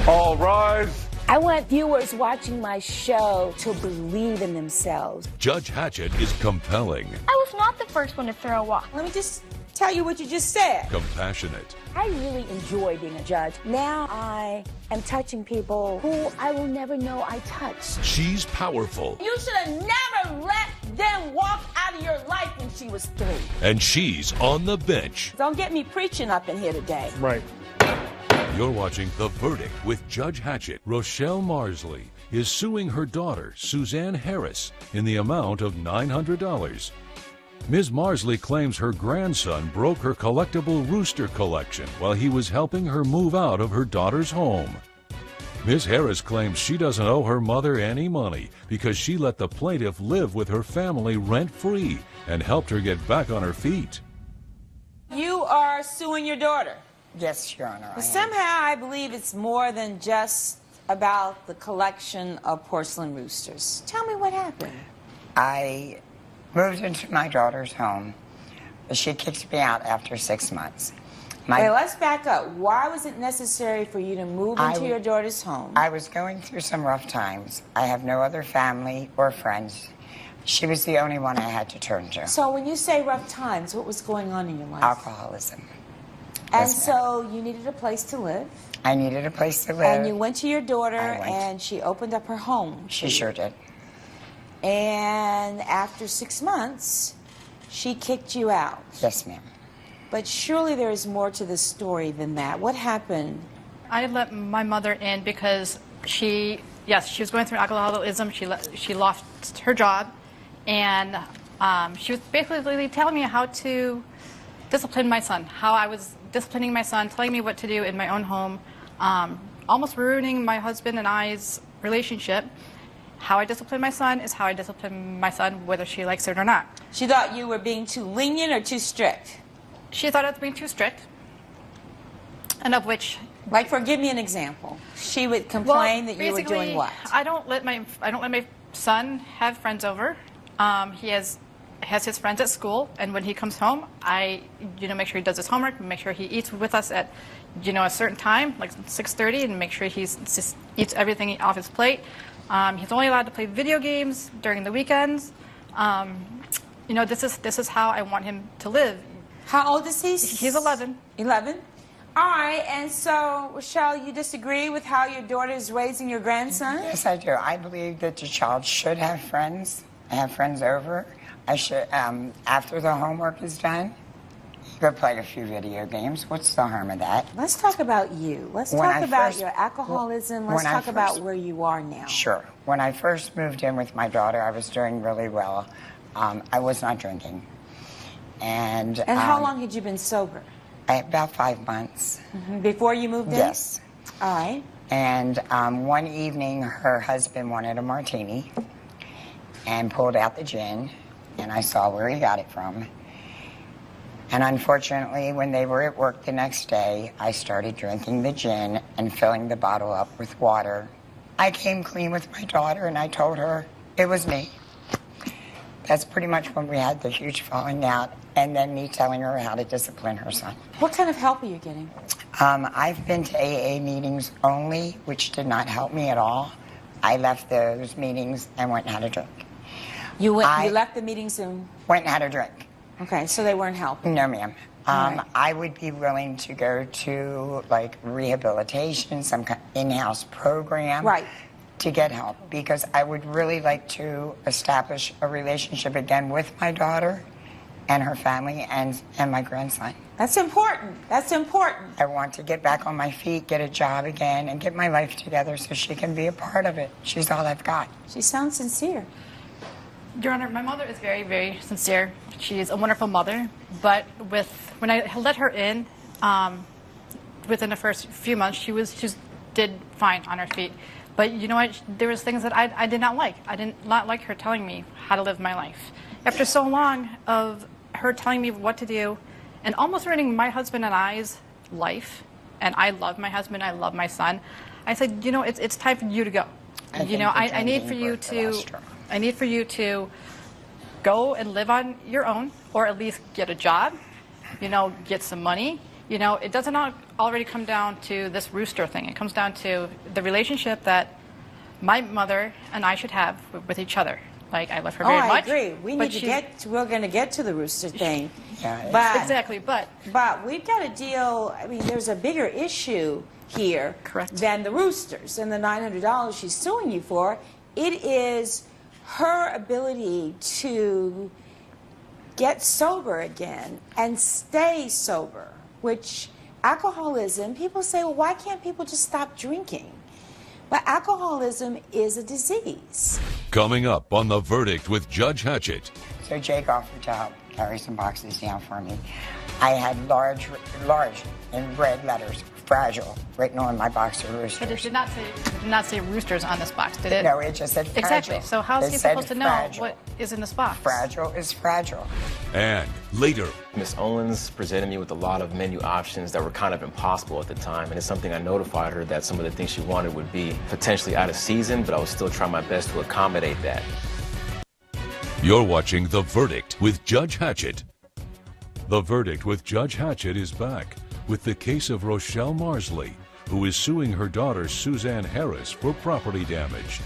All rise. I want viewers watching my show to believe in themselves. Judge Hatchett is compelling. I was not the first one to throw a walk. Let me just tell you what you just said. Compassionate. I really enjoy being a judge. Now I am touching people who I will never know I touched. She's powerful. You should have never let them walk out of your life when she was 3. And she's on the bench. Don't get me preaching up in here today. Right. You're watching The Verdict with Judge Hatchett. Rochelle Marsley is suing her daughter, Suzanne Harris, in the amount of $900. Ms. Marsley claims her grandson broke her collectible rooster collection while he was helping her move out of her daughter's home. Ms. Harris claims she doesn't owe her mother any money because she let the plaintiff live with her family rent-free and helped her get back on her feet. You are suing your daughter. Yes, Your Honor. But somehow I believe it's more than just about the collection of porcelain roosters. Tell me what happened. I moved into my daughter's home. She kicked me out after 6 months. Wait, let's back up. Why was it necessary for you to move into your daughter's home? I was going through some rough times. I have no other family or friends. She was the only one I had to turn to. So when you say rough times, what was going on in your life? Alcoholism. And Yes, so you needed a place to live. I needed a place to live. And you went to your daughter I went. and she opened up her home. She sure did. And after 6 months, she kicked you out. Yes, ma'am. But surely there is more to this story than that. What happened? I let my mother in because she was going through alcoholism. She lost her job, and she was basically telling me how to discipline my son, how I was disciplining my son, telling me what to do in my own home, almost ruining my husband and I's relationship. How I discipline my son is how I discipline my son, whether she likes it or not. She thought you were being too lenient or too strict? She thought I was being too strict, and of which... Like, give me an example. She would complain that you were doing what? I don't let my son have friends over. He has his friends at school, and when he comes home, I make sure he does his homework, make sure he eats with us at a certain time, like 6:30, and make sure he eats everything off his plate. He's only allowed to play video games during the weekends. This is how I want him to live. How old is he? He's 11. 11? All right, and so, Rochelle, you disagree with how your daughter is raising your grandson? Yes, I do. I believe that the child should have friends over. I should, after the homework is done, go play a few video games. What's the harm of that? Let's talk about you. Let's talk about your alcoholism. Let's talk about where you are now. Sure. When I first moved in with my daughter, I was doing really well. I was not drinking. And how long had you been sober? About 5 months. Before you moved in? Yes. All right. And one evening, her husband wanted a martini and pulled out the gin, and I saw where he got it from. And unfortunately, when they were at work the next day, I started drinking the gin and filling the bottle up with water. I came clean with my daughter, and I told her it was me. That's pretty much when we had the huge falling out, and then me telling her how to discipline her son. What kind of help are you getting? I've been to AA meetings only, which did not help me at all. I left those meetings and went and had a drink. You left the meetings and... Went and had a drink. Okay, so they weren't helping? No, ma'am. I would be willing to go to, like, rehabilitation, some kind of in-house program. Right. To get help, because I would really like to establish a relationship again with my daughter and her family and my grandson. That's important. That's important. I want to get back on my feet, get a job again, and get my life together so she can be a part of it. She's all I've got. She sounds sincere. Your Honor, my mother is very, very sincere. She is a wonderful mother, but when I let her in, within the first few months, she did fine on her feet. But you know what? There was things that I did not like. I did not like her telling me how to live my life. After so long of her telling me what to do and almost ruining my husband and I's life, and I love my husband, I love my son, I said, it's time for you to go. I need for you to go and live on your own, or at least get a job, get some money, You know, it doesn't already come down to this rooster thing. It comes down to the relationship that my mother and I should have with each other. Like, I love her very much. I agree. We're going to get to the rooster thing. Yeah, but, exactly, but we've got to deal, I mean, there's a bigger issue here Correct. than the roosters and the $900 she's suing you for. It is her ability to get sober again and stay sober, which alcoholism, people say, well, why can't people just stop drinking? But alcoholism is a disease. Coming up on The Verdict with Judge Hatchett. So Jake offered to help carry some boxes down for me. I had large in red letters, fragile, written on my box of roosters. But it did not say roosters on this box, did it? No, it just said fragile. Exactly. So how is It he said supposed to know fragile. what is in this box? Fragile is fragile. And later, Miss Owens presented me with a lot of menu options that were kind of impossible at the time, and it's something I notified her that some of the things she wanted would be potentially out of season, but I would still try my best to accommodate that. you're watching The Verdict with Judge Hatchett. The Verdict with Judge Hatchett is back with the case of Rochelle Marsley, who is suing her daughter Suzanne Harris for property damage.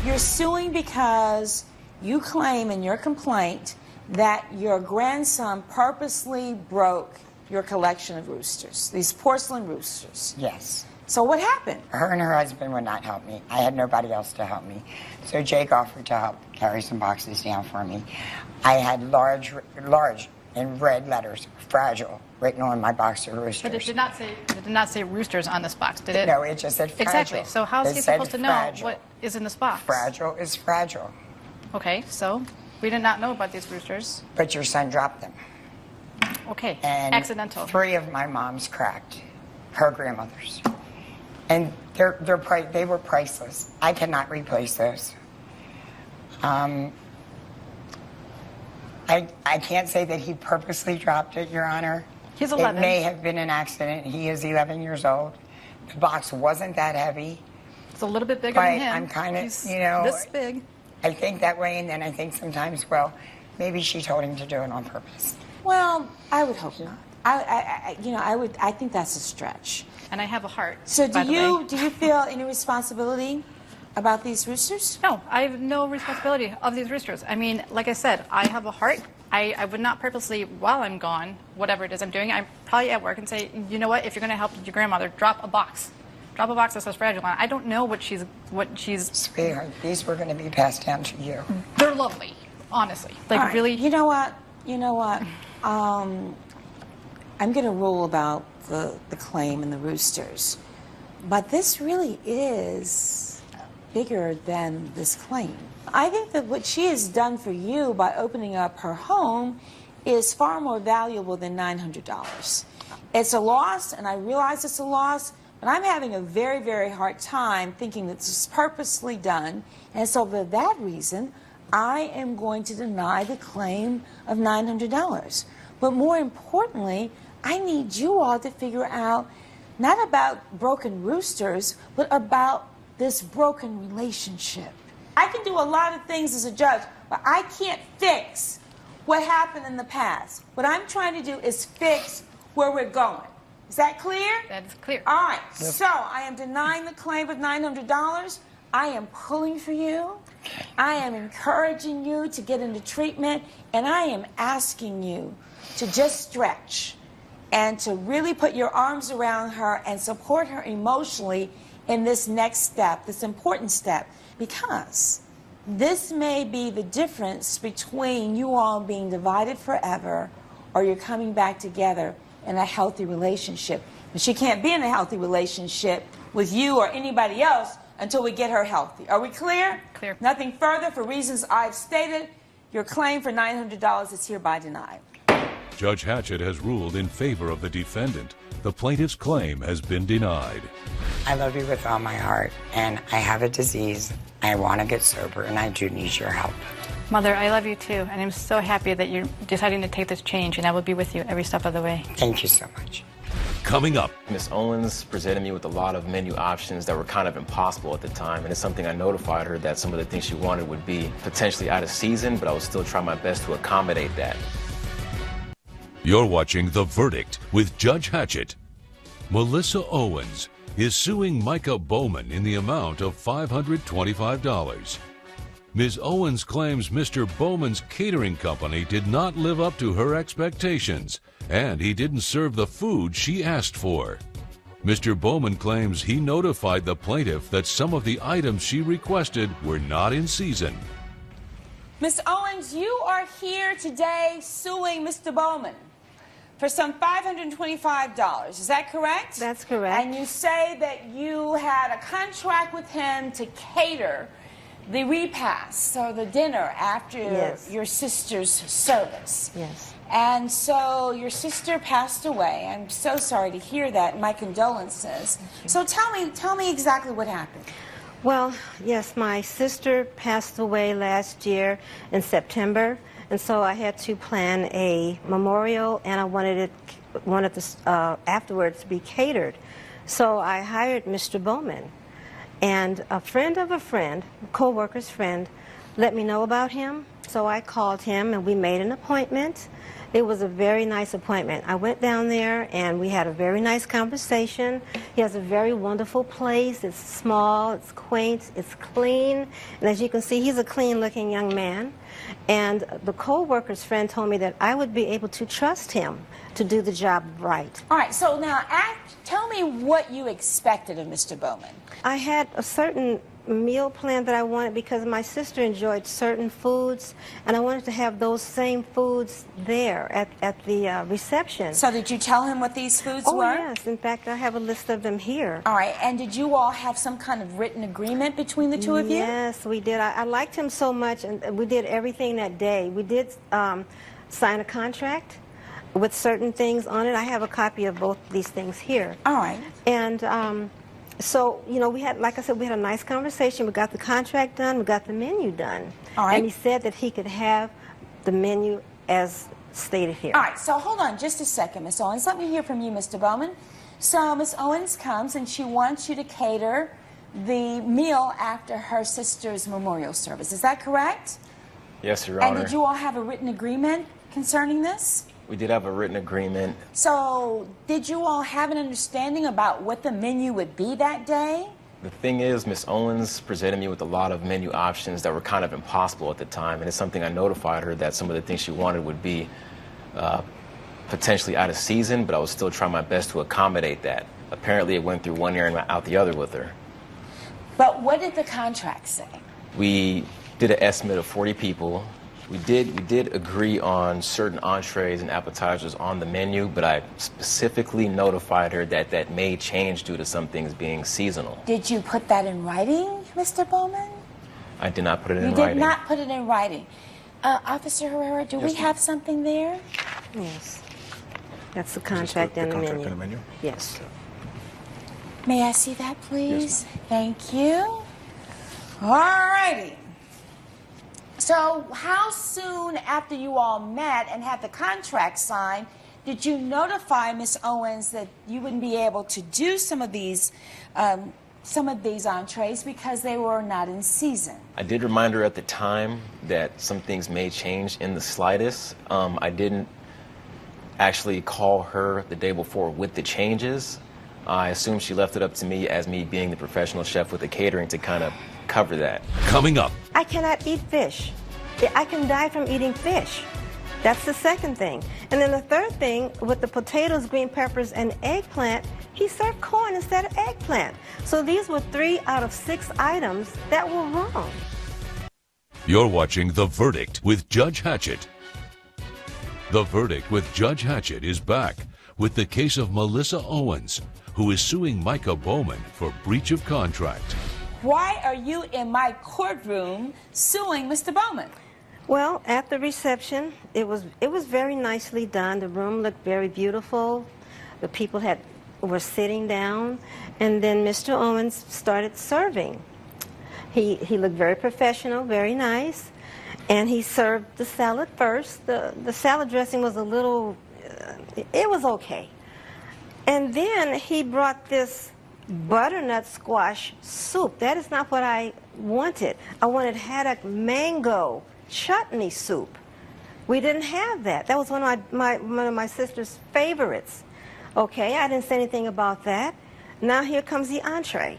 You're suing because you claim in your complaint that your grandson purposely broke your collection of roosters, these porcelain roosters. Yes. So what happened? Her and her husband would not help me. I had nobody else to help me. So Jake offered to help carry some boxes down for me. I had large in red letters, fragile, written on my box of roosters. But it did not say roosters on this box, did it? No, it just said fragile. Exactly. So how is It he said supposed to know fragile. what is in this box? Fragile is fragile. Okay, so we did not know about these roosters. But your son dropped them. Okay, And accidental. 3 of my mom's cracked, her grandmother's. And they were priceless. I cannot replace those. I can't say that he purposely dropped it, Your Honor. He's 11. It may have been an accident. He is 11 years old. The box wasn't that heavy. It's a little bit bigger But than him. I'm kind of, He's you know, this big. I think that way, and then I think sometimes, well, maybe she told him to do it on purpose. Well, I would hope not. I think that's a stretch. And I have a heart. So by do the way. you feel any responsibility about these roosters? No, I have no responsibility of these roosters. I mean, like I said, I have a heart. I would not purposely, while I'm gone, whatever it is I'm doing, I'm probably at work and say, you know what, if you're going to help your grandmother, drop a box. Drop a box that says fragile on it. I don't know what she's. Sweetheart, these were going to be passed down to you. They're lovely, honestly. Like, All right. really. You know what? I'm going to rule about the claim and the roosters. But this really is bigger than this claim. I think that what she has done for you by opening up her home is far more valuable than $900. It's a loss, and I realize it's a loss, but I'm having a very, very hard time thinking that this is purposely done. And so for that reason, I am going to deny the claim of $900. But more importantly, I need you all to figure out not about broken roosters, but about this broken relationship. I can do a lot of things as a judge, but I can't fix what happened in the past. What I'm trying to do is fix where we're going. Is that clear? That is clear. All right, so I am denying the claim of $900. I am pulling for you. I am encouraging you to get into treatment, and I am asking you to just stretch and to really put your arms around her and support her emotionally in this next step, this important step, because this may be the difference between you all being divided forever or you're coming back together in a healthy relationship. And she can't be in a healthy relationship with you or anybody else until we get her healthy. Are we clear? Clear. Nothing further. For reasons I've stated, your claim for $900 is hereby denied. Judge Hatchett has ruled in favor of the defendant. The plaintiff's claim has been denied. I love you with all my heart, and I have a disease. I want to get sober, and I do need your help. Mother, I love you too, and I'm so happy that you're deciding to take this change, and I will be with you every step of the way. Thank you so much. Coming up, Miss Owens presented me with a lot of menu options that were kind of impossible at the time, and it's something I notified her that some of the things she wanted would be potentially out of season, but I would still try my best to accommodate that. You're watching The Verdict with Judge Hatchett. Melissa Owens is suing Micah Bowman in the amount of $525. Ms. Owens claims Mr. Bowman's catering company did not live up to her expectations, and he didn't serve the food she asked for. Mr. Bowman claims he notified the plaintiff that some of the items she requested were not in season. Ms. Owens, you are here today suing Mr. Bowman for some $525. Is that correct? That's correct. And you say that you had a contract with him to cater the repast or the dinner after Yes. your sister's service. Yes. And so your sister passed away. I'm so sorry to hear that. My condolences. So tell me exactly what happened. Well, yes, my sister passed away last year in September, and so I had to plan a memorial, and I wanted this afterwards to be catered. So I hired Mr. Bowman, and a friend of a friend, a co-worker's friend, let me know about him. So I called him, and we made an appointment. It was a very nice appointment. I went down there, and we had a very nice conversation. He has a very wonderful place. It's small, it's quaint, it's clean. And as you can see, he's a clean-looking young man. And the co-worker's friend told me that I would be able to trust him to do the job right. All right, so now tell me what you expected of Mr. Bowman. I had a certain meal plan that I wanted because my sister enjoyed certain foods, and I wanted to have those same foods there at the reception. So did you tell him what these foods Oh, were? yes. In fact, I have a list of them here. All right, and did you all have some kind of written agreement between the two of you? Yes, we did. I liked him so much, and we did everything that day. We did sign a contract with certain things on it. I have a copy of both these things here. All right. And so, you know, we had, like I said, we had a nice conversation. We got the contract done. We got the menu done. All right. And he said that he could have the menu as stated here. All right, so hold on just a second, Miss Owens. Let me hear from you, Mr. Bowman. So Miss Owens comes and she wants you to cater the meal after her sister's memorial service. Is that correct? Yes, Your Honor. And did you all have a written agreement concerning this? We did have a written agreement. So did you all have an understanding about what the menu would be that day? The thing is, Miss Owens presented me with a lot of menu options that were kind of impossible at the time, and it's something I notified her that some of the things she wanted would be potentially out of season, but I was still trying my best to accommodate that. Apparently, it went through one ear and out the other with her. But what did the contract say? We did an estimate of 40 people. We did agree on certain entrees and appetizers on the menu, but I specifically notified her that that may change due to some things being seasonal. Did you put that in writing, Mr. Bowman? I did not put it in You writing. did not put it in writing. Officer Herrera, do we have something there? Yes. That's the contract and the menu. and the menu? Yes. May I see that, please? Thank you. All righty. So how soon after you all met and had the contract signed did you notify Miss Owens that you wouldn't be able to do some of these entrees because they were not in season? I did remind her at the time that some things may change in the slightest. I didn't actually call her the day before with the changes. I assume she left it up to me as me being the professional chef with the catering to kind of cover that. Coming up, I cannot eat fish. I can die from eating fish. That's the second thing. And then the third thing, with the potatoes, green peppers, and eggplant, he served corn instead of eggplant. So these were 3 out of 6 items that were wrong. you're watching The Verdict with Judge Hatchett. The Verdict with Judge Hatchett is back with the case of Melissa Owens, who is suing Micah Bowman for breach of contract. Why are you in my courtroom suing Mr. Bowman? Well, at the reception, it was very nicely done. The room looked very beautiful. The people were sitting down, and then Mr. Owens started serving. He looked very professional, very nice, and he served the salad first. The salad dressing was a little, it was okay. And then he brought this butternut squash soup. That is not what I wanted. I wanted haddock mango chutney soup. We didn't have that. That was one of my sister's favorites. Okay, I didn't say anything about that. Now here comes the entree.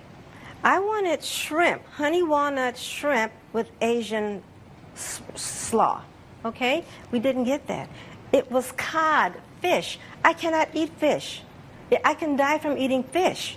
I wanted shrimp, honey walnut shrimp with Asian slaw. Okay, we didn't get that. It was cod, fish. I cannot eat fish. I can die from eating fish.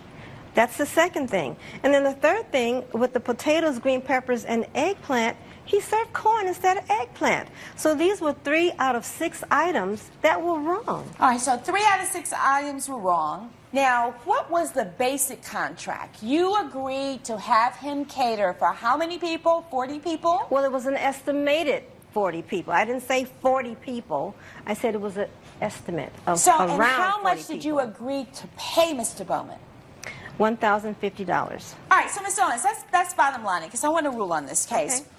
That's the second thing. And then the third thing, with the potatoes, green peppers, and eggplant, he served corn instead of eggplant. So these were 3 out of 6 items that were wrong. All right, so 3 out of 6 items were wrong. Now, what was the basic contract? You agreed to have him cater for how many people? 40 people? Well, it was an estimated 40 people. I didn't say 40 people. I said it was an estimate of So, around and how much 40 did you people. agree to pay Mr. Bowman? $1,050. All right, so Ms. Owens, that's bottom line, because I want to rule on this case. Okay.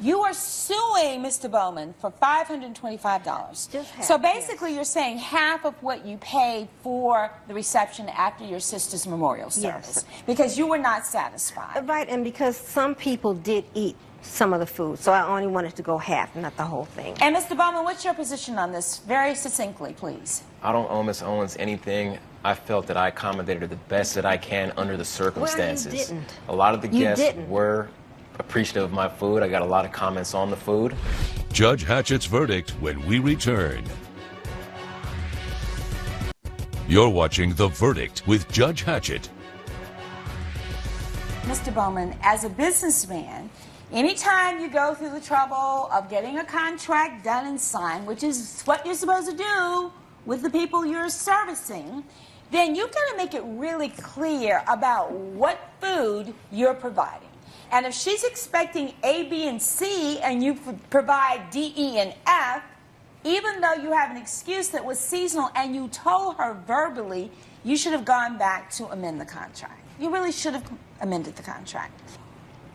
You are suing Mr. Bowman for $525. Just half, So basically, you're saying half of what you paid for the reception after your sister's memorial service, Yes. because you were not satisfied. Right, and because some people did eat some of the food, so I only wanted to go half, not the whole thing. And Mr. Bowman, what's your position on this? Very succinctly, please. I don't owe Ms. Owens anything. I felt that I accommodated her the best that I can under the circumstances. didn't. A lot of the You guests didn't. were appreciative of my food. I got a lot of comments on the food. Judge Hatchett's verdict when we return. You're watching The Verdict with Judge Hatchett. Mr. Bowman, as a businessman, anytime you go through the trouble of getting a contract done and signed, which is what you're supposed to do with the people you're servicing, then you've got to make it really clear about what food you're providing. And if she's expecting A, B, and C, and you provide D, E, and F, even though you have an excuse that was seasonal and you told her verbally, you should have gone back to amend the contract. You really should have amended the contract.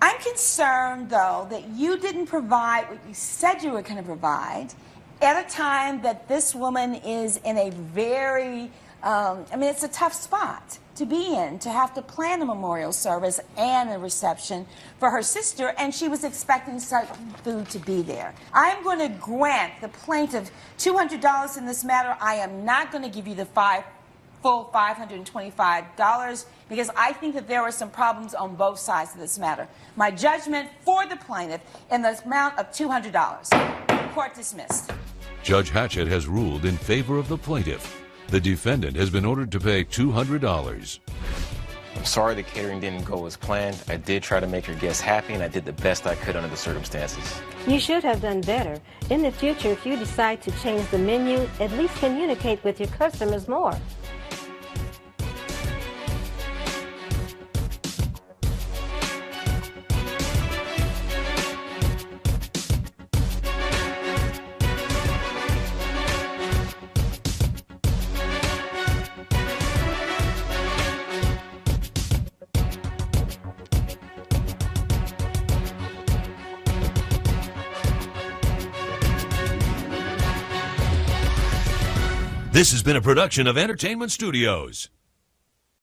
I'm concerned, though, that you didn't provide what you said you were going to provide at a time that this woman is in a very, it's a tough spot to be in, to have to plan a memorial service and a reception for her sister, and she was expecting certain food to be there. I'm going to grant the plaintiff $200 in this matter. I am not going to give you the full $525 because I think that there were some problems on both sides of this matter. My judgment for the plaintiff in the amount of $200. Court dismissed. Judge Hatchett has ruled in favor of the plaintiff. The defendant has been ordered to pay $200. I'm sorry the catering didn't go as planned. I did try to make your guests happy, and I did the best I could under the circumstances. You should have done better. In the future, if you decide to change the menu, at least communicate with your customers more. This has been a production of Entertainment Studios.